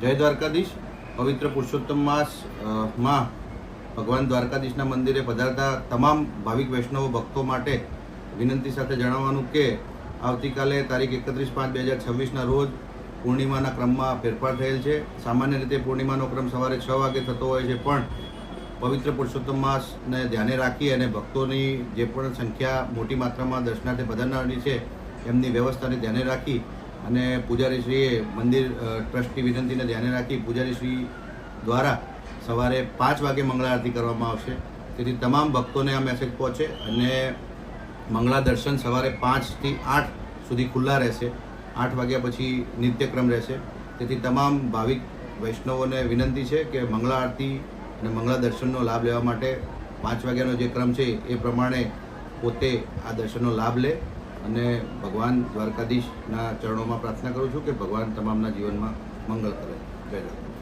જય દ્વારકાધીશ. પવિત્ર પુરુષોત્તમ માસમાં ભગવાન દ્વારકાધીશના મંદિરે પધારતા તમામ ભાવિક વૈષ્ણવ ભક્તો માટે વિનંતી સાથે જણાવવાનું કે આવતીકાલે તારીખ 31/5/2026ના રોજ પૂર્ણિમાના ક્રમમાં ફેરફાર થયેલ છે. સામાન્ય રીતે પૂર્ણિમાનો ક્રમ સવારે 6 વાગે થતો હોય છે, પણ પવિત્ર પુરુષોત્તમ માસને ધ્યાને રાખી અને ભક્તોની જે પણ સંખ્યા મોટી માત્રામાં દર્શનાર્થે પધારનારની છે એમની વ્યવસ્થાને ધ્યાને રાખી અને પૂજારીશ્રીએ મંદિર ટ્રસ્ટની વિનંતીને ધ્યાને રાખી પૂજારીશ્રી દ્વારા સવારે 5 વાગે મંગળા આરતી કરવામાં આવશે. તેથી તમામ ભક્તોને આ મેસેજ પહોંચે અને મંગળા દર્શન સવારે 5 થી 8 સુધી ખુલ્લા રહેશે. 8 વાગ્યા પછી નિત્યક્રમ રહેશે. તેથી તમામ ભાવિક વૈષ્ણવોને વિનંતી છે કે મંગળા આરતી અને મંગળા દર્શનનો લાભ લેવા માટે 5 વાગ્યાનો જે ક્રમ છે એ પ્રમાણે પોતે આ દર્શનનો લાભ લે અને ભગવાન દ્વારકાધીશના ચરણોમાં પ્રાર્થના કરું છું કે ભગવાન તમામના જીવનમાં મંગળ કરે. જય દ્વારકા.